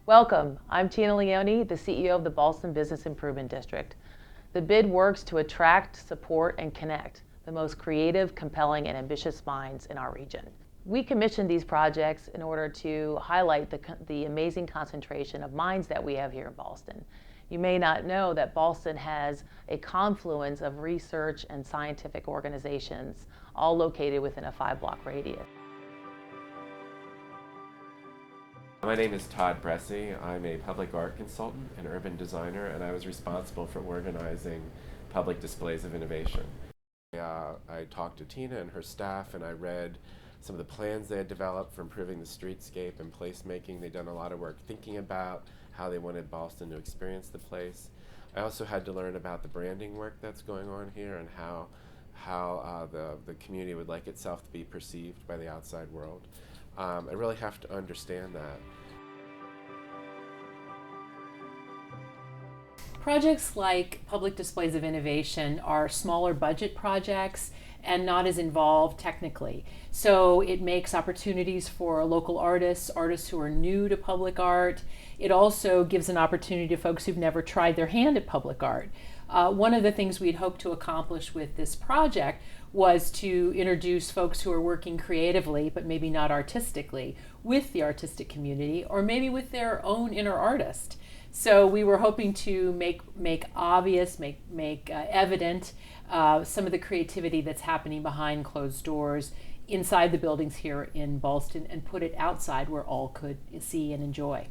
Welcome, I'm Tina Leone, the CEO of the Ballston Business Improvement District. The bid works to attract, support, and connect the most creative, compelling, and ambitious minds in our region. We commissioned these projects in order to highlight the amazing concentration of minds that we have here in Ballston. You may not know that Ballston has a confluence of research and scientific organizations, all located within a 5-block radius. My name is Todd Bressy. I'm a public art consultant and urban designer, and I was responsible for organizing public displays of innovation. I talked to Tina and her staff, and I read some of the plans they had developed for improving the streetscape and placemaking. They'd done a lot of work thinking about how they wanted Ballston to experience the place. I also had to learn about the branding work that's going on here and how the community would like itself to be perceived by the outside world. I really have to understand that. Projects like public displays of innovation are smaller budget projects and not as involved technically. So it makes opportunities for local artists who are new to public art. It also gives an opportunity to folks who've never tried their hand at public art. One of the things we'd hoped to accomplish with this project was to introduce folks who are working creatively, but maybe not artistically, with the artistic community, or maybe with their own inner artist. So we were hoping to make evident some of the creativity that's happening behind closed doors inside the buildings here in Ballston and put it outside where all could see and enjoy.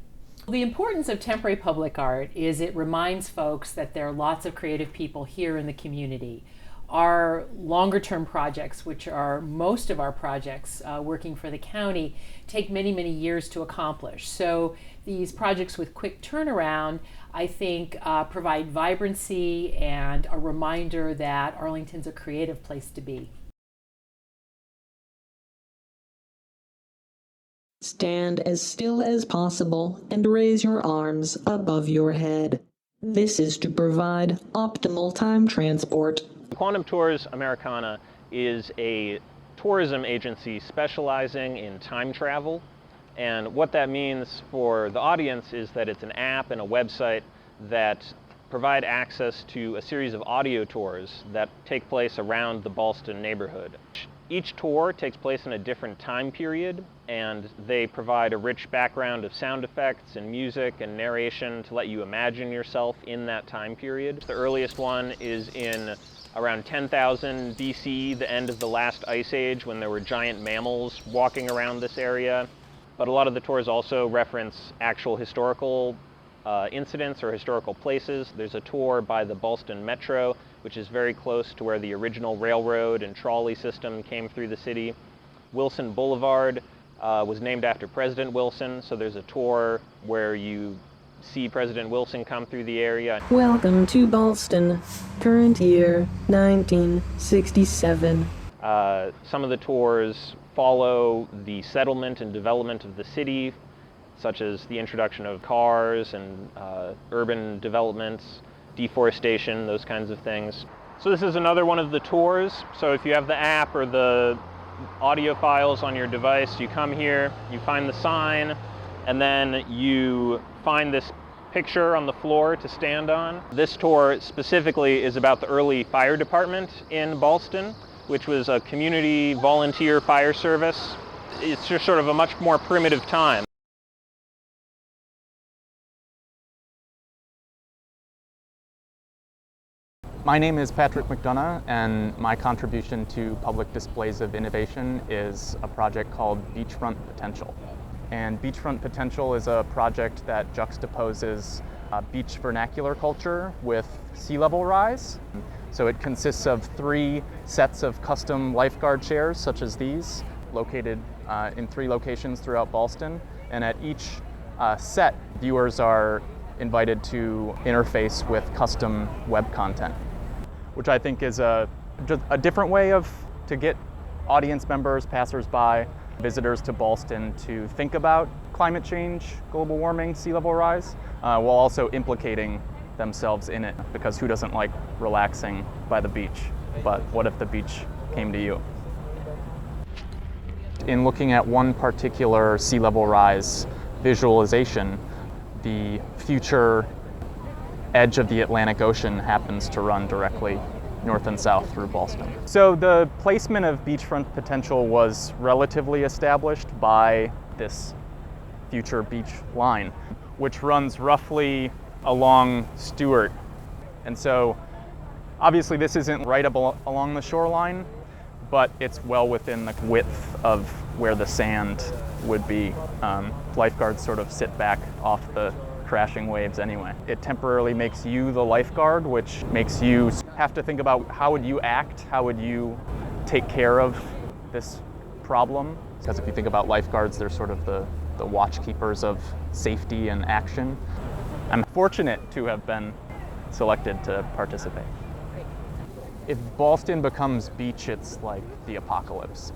The importance of temporary public art is it reminds folks that there are lots of creative people here in the community. Our longer term projects, which are most of our projects working for the county, take many, many years to accomplish. So these projects with quick turnaround, I think, provide vibrancy and a reminder that Arlington's a creative place to be. Stand as still as possible and raise your arms above your head. This is to provide optimal time transport. Quantum Tours Americana is a tourism agency specializing in time travel, and what that means for the audience is that it's an app and a website that provide access to a series of audio tours that take place around the Ballston neighborhood. Each tour takes place in a different time period, and they provide a rich background of sound effects and music and narration to let you imagine yourself in that time period. The earliest one is in around 10,000 BC, the end of the last ice age, when there were giant mammals walking around this area. But a lot of the tours also reference actual historical incidents or historical places. There's a tour by the Ballston Metro, which is very close to where the original railroad and trolley system came through the city. Wilson Boulevard was named after President Wilson, so there's a tour where you see President Wilson come through the area. Welcome to Ballston, current year 1967. Some of the tours follow the settlement and development of the city, such as the introduction of cars and urban developments, deforestation, those kinds of things. So this is another one of the tours. So if you have the app or the audio files on your device, you come here, you find the sign, and then you find this picture on the floor to stand on. This tour specifically is about the early fire department in Ballston, which was a community volunteer fire service. It's just sort of a much more primitive time. My name is Patrick McDonough, and my contribution to public displays of innovation is a project called Beachfront Potential. And Beachfront Potential is a project that juxtaposes beach vernacular culture with sea level rise. So it consists of 3 sets of custom lifeguard chairs, such as these, located in 3 locations throughout Ballston. And at each set, viewers are invited to interface with custom web content, which I think is just a different way to get audience members, passersby, visitors to Ballston to think about climate change, global warming, sea level rise, while also implicating themselves in it, because who doesn't like relaxing by the beach? But what if the beach came to you? In looking at one particular sea level rise visualization, the future edge of the Atlantic Ocean happens to run directly north and south through Ballston. So the placement of beachfront potential was relatively established by this future beach line, which runs roughly along Stewart. And so obviously this isn't right along the shoreline, but it's well within the width of where the sand would be. Lifeguards sort of sit back off the crashing waves anyway. It temporarily makes you the lifeguard, which makes you have to think about how would you act, how would you take care of this problem. Because if you think about lifeguards, they're sort of the watch keepers of safety and action. I'm fortunate to have been selected to participate. If Ballston becomes beach, it's like the apocalypse.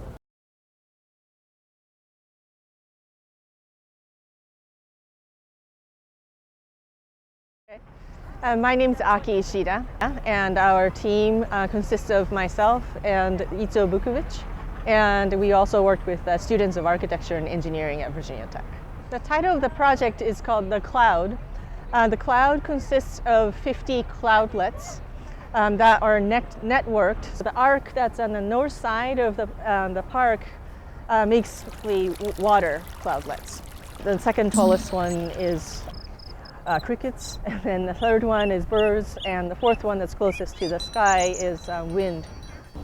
My name is Aki Ishida, and our team consists of myself and Itzo Bukovic, and we also worked with students of architecture and engineering at Virginia Tech. The title of the project is called The Cloud. The cloud consists of 50 cloudlets that are networked. So the arc that's on the north side of the park makes basically water cloudlets. The second tallest one is crickets, and then the third one is birds, and the fourth one that's closest to the sky is wind.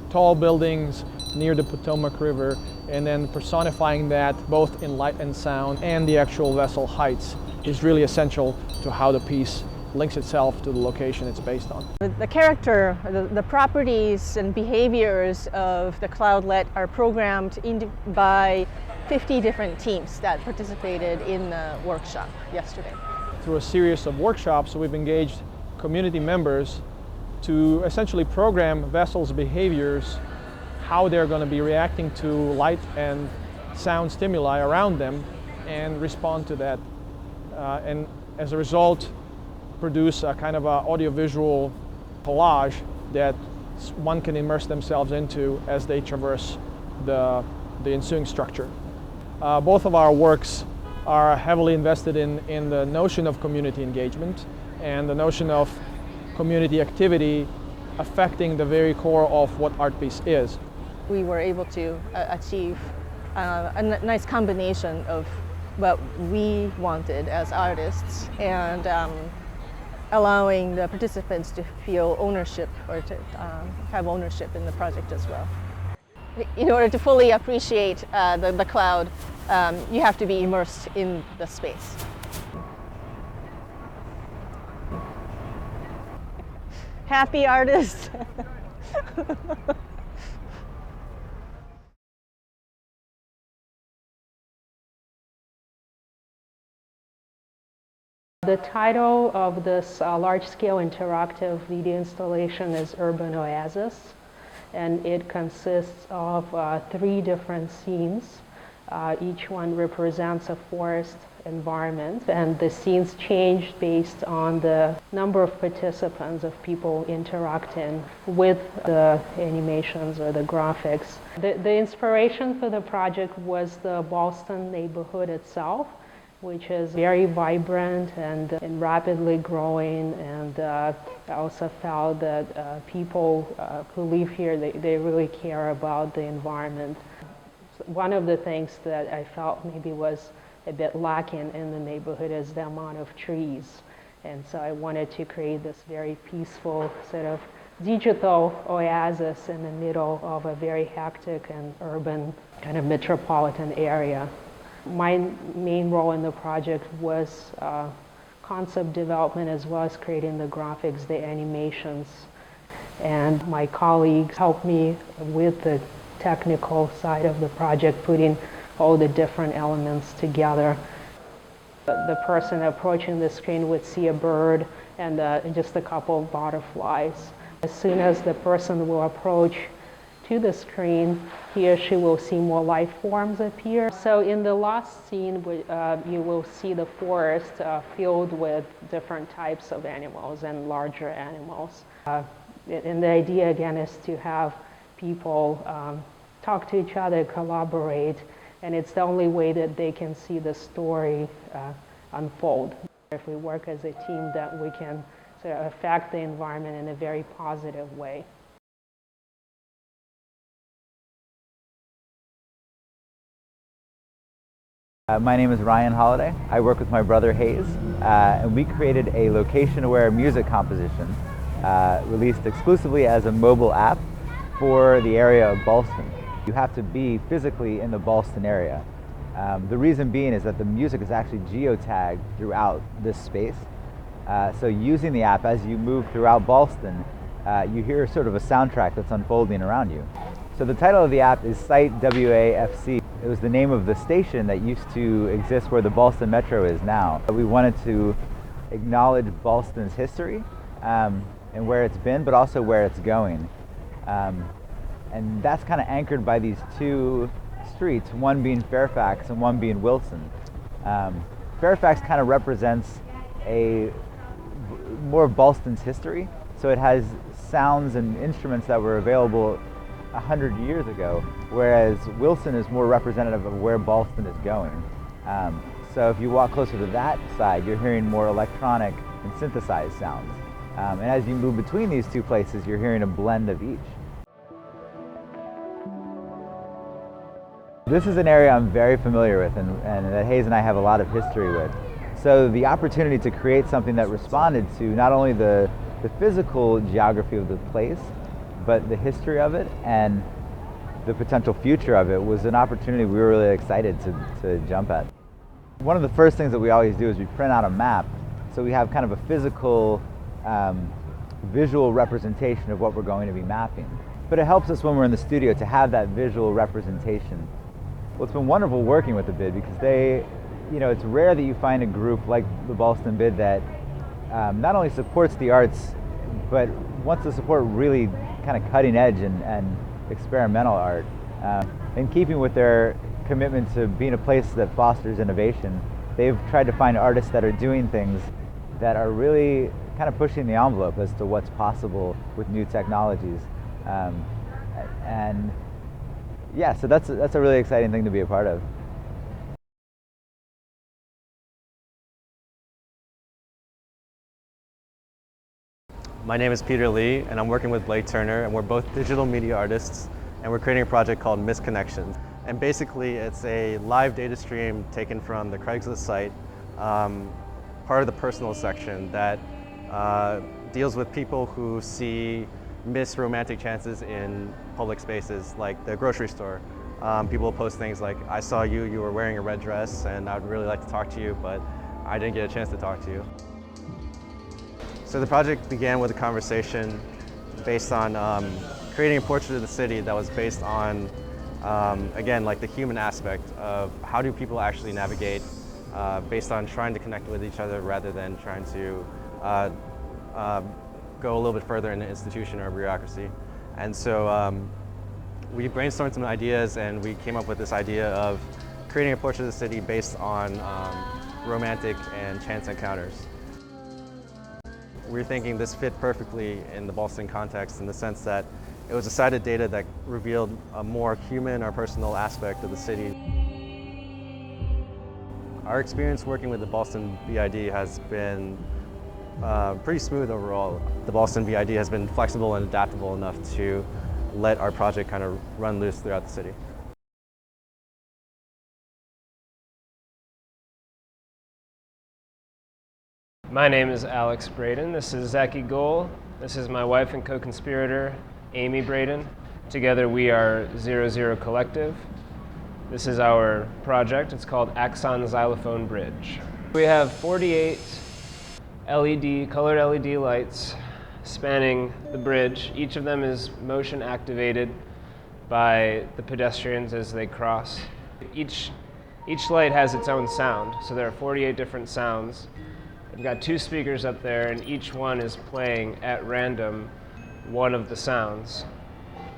Tall buildings near the Potomac River, and then personifying that both in light and sound and the actual vessel heights is really essential to how the piece links itself to the location it's based on. The character, the properties and behaviors of the cloudlet are programmed by 50 different teams that participated in the workshop yesterday. Through a series of workshops, we've engaged community members to essentially program vessels' behaviors, how they're going to be reacting to light and sound stimuli around them, and respond to that. And as a result, produce a kind of a audiovisual collage that one can immerse themselves into as they traverse the ensuing structure. Both of our works are heavily invested in the notion of community engagement and the notion of community activity affecting the very core of what art piece is. We were able to achieve a nice combination of what we wanted as artists and allowing the participants to feel ownership or to have ownership in the project as well. In order to fully appreciate the cloud, you have to be immersed in the space. Happy artists! The title of this large-scale interactive video installation is Urban Oasis, and it consists of 3 different scenes. Each one represents a forest environment, and the scenes change based on the number of participants, of people interacting with the animations or the graphics. The inspiration for the project was the Ballston neighborhood itself, which is very vibrant and rapidly growing, and I also felt that people who live here, they really care about the environment. One of the things that I felt maybe was a bit lacking in the neighborhood is the amount of trees, and so I wanted to create this very peaceful sort of digital oasis in the middle of a very hectic and urban kind of metropolitan area. My main role in the project was concept development as well as creating the graphics, the animations. And my colleagues helped me with the technical side of the project, putting all the different elements together. The person approaching the screen would see a bird and just a couple of butterflies. As soon as the person will approach to the screen, he or she will see more life forms appear. So in the last scene, you will see the forest filled with different types of animals and larger animals. And the idea again is to have people talk to each other, collaborate, and it's the only way that they can see the story unfold. If we work as a team, that we can sort of affect the environment in a very positive way. My name is Ryan Holiday. I work with my brother Hayes, and we created a location-aware music composition released exclusively as a mobile app for the area of Ballston. You have to be physically in the Ballston area. The reason being is that the music is actually geotagged throughout this space. So using the app as you move throughout Ballston, you hear sort of a soundtrack that's unfolding around you. So the title of the app is Site W AFC. It was the name of the station that used to exist where the Ballston Metro is now. We wanted to acknowledge Ballston's history and where it's been, but also where it's going. And that's kind of anchored by these two streets, one being Fairfax and one being Wilson. Fairfax kind of represents more of Ballston's history, so it has sounds and instruments that were available 100 years ago, whereas Wilson is more representative of where Ballston is going. So if you walk closer to that side, you're hearing more electronic and synthesized sounds. And as you move between these two places, you're hearing a blend of each. This is an area I'm very familiar with and that Hayes and I have a lot of history with. So the opportunity to create something that responded to not only the physical geography of the place, but the history of it and the potential future of it was an opportunity we were really excited to jump at. One of the first things that we always do is we print out a map, so we have kind of a physical, visual representation of what we're going to be mapping. But it helps us when we're in the studio to have that visual representation. Well, it's been wonderful working with the BID because it's rare that you find a group like the Ballston BID that not only supports the arts, but wants to support really kind of cutting edge and experimental art. In keeping with their commitment to being a place that fosters innovation, they've tried to find artists that are doing things that are really kind of pushing the envelope as to what's possible with new technologies. And yeah, so that's a really exciting thing to be a part of. My name is Peter Lee, and I'm working with Blake Turner, and we're both digital media artists, and we're creating a project called Misconnections. And basically, it's a live data stream taken from the Craigslist site, part of the personal section that deals with people who miss romantic chances in public spaces, like the grocery store. People post things like, I saw you were wearing a red dress, and I'd really like to talk to you, but I didn't get a chance to talk to you. So the project began with a conversation based on creating a portrait of the city that was based on, again, like the human aspect of how do people actually navigate based on trying to connect with each other rather than trying to go a little bit further in an institution or bureaucracy. And so we brainstormed some ideas and we came up with this idea of creating a portrait of the city based on romantic and chance encounters. We're thinking this fit perfectly in the Ballston context in the sense that it was a site of data that revealed a more human or personal aspect of the city. Our experience working with the Ballston BID has been pretty smooth overall. The Ballston BID has been flexible and adaptable enough to let our project kind of run loose throughout the city. My name is Alex Braden. This is Zaki Goal. This is my wife and co-conspirator, Amy Braden. Together we are 00 Collective. This is our project. It's called Axon Xylophone Bridge. We have 48 colored LED lights spanning the bridge. Each of them is motion activated by the pedestrians as they cross. Each light has its own sound, so there are 48 different sounds. We've got 2 speakers up there, and each one is playing at random one of the sounds.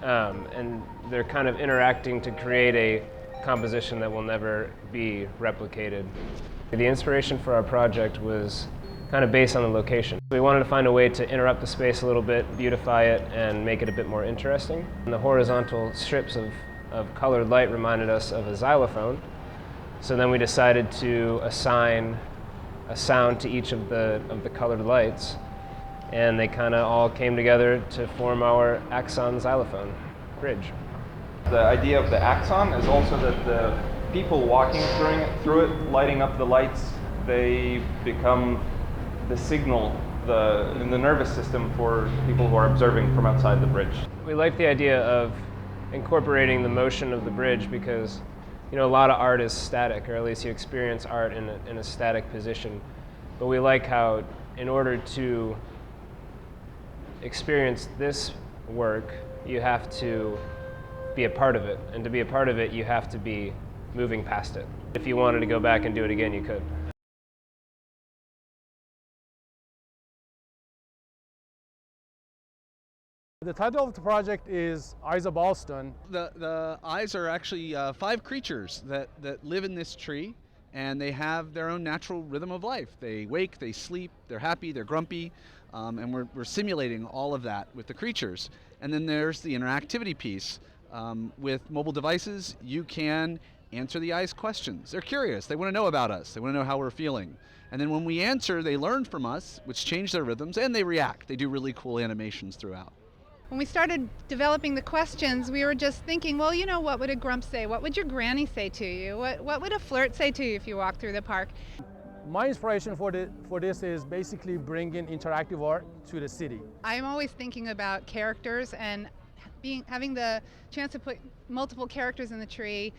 And they're kind of interacting to create a composition that will never be replicated. The inspiration for our project was kind of based on the location. We wanted to find a way to interrupt the space a little bit, beautify it, and make it a bit more interesting. And the horizontal strips of colored light reminded us of a xylophone. So then we decided to assign a sound to each of the colored lights, and they kind of all came together to form our Axon Xylophone Bridge. The idea of the axon is also that the people walking through it, lighting up the lights, they become the signal in the nervous system for people who are observing from outside the bridge. We like the idea of incorporating the motion of the bridge because, you know, a lot of art is static, or at least you experience art in a static position. But we like how, in order to experience this work, you have to be a part of it. And to be a part of it, you have to be moving past it. If you wanted to go back and do it again, you could. The title of the project is Eyes of Ballston. The eyes are actually 5 creatures that live in this tree, and they have their own natural rhythm of life. They wake, they sleep, they're happy, they're grumpy, and we're simulating all of that with the creatures. And then there's the interactivity piece. With mobile devices, you can answer the eyes questions. They're curious, they want to know about us, they want to know how we're feeling. And then when we answer, they learn from us, which change their rhythms, and they react. They do really cool animations throughout. When we started developing the questions, we were just thinking, well, you know, what would a grump say? What would your granny say to you? What would a flirt say to you if you walked through the park? My inspiration for this is basically bringing interactive art to the city. I'm always thinking about characters, and having the chance to put multiple characters in the tree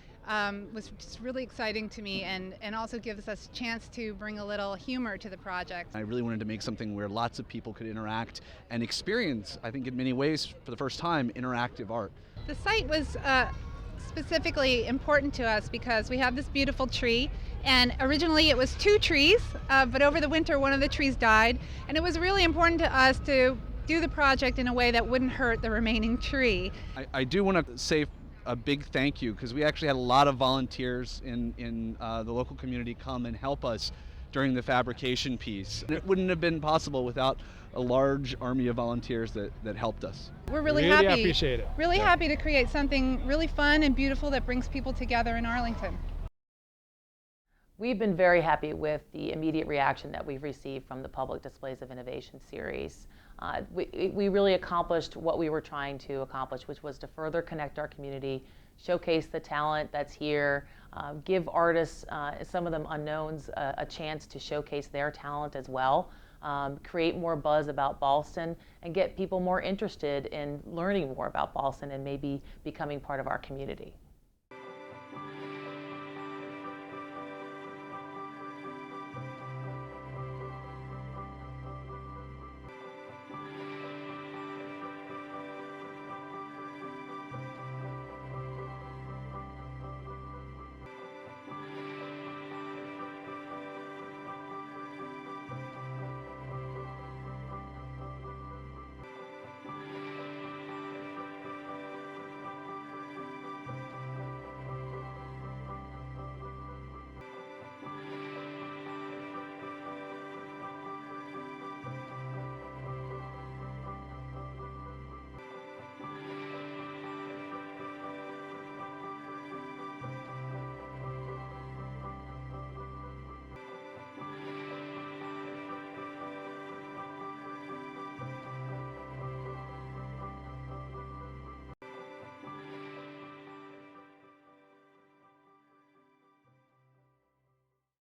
was just really exciting to me, and also gives us a chance to bring a little humor to the project. I really wanted to make something where lots of people could interact and experience, I think in many ways for the first time, interactive art. The site was specifically important to us because we have this beautiful tree, and originally it was 2 trees, but over the winter one of the trees died, and it was really important to us to do the project in a way that wouldn't hurt the remaining tree. I do want to say a big thank you, because we actually had a lot of volunteers in the local community come and help us during the fabrication piece. And it wouldn't have been possible without a large army of volunteers that helped us. We're really happy. Appreciate it. Really happy to create something really fun and beautiful that brings people together in Arlington. We've been very happy with the immediate reaction that we've received from the Public Displays of Innovation series. We really accomplished what we were trying to accomplish, which was to further connect our community, showcase the talent that's here, give artists, some of them unknowns, a chance to showcase their talent as well, create more buzz about Ballston, and get people more interested in learning more about Ballston and maybe becoming part of our community.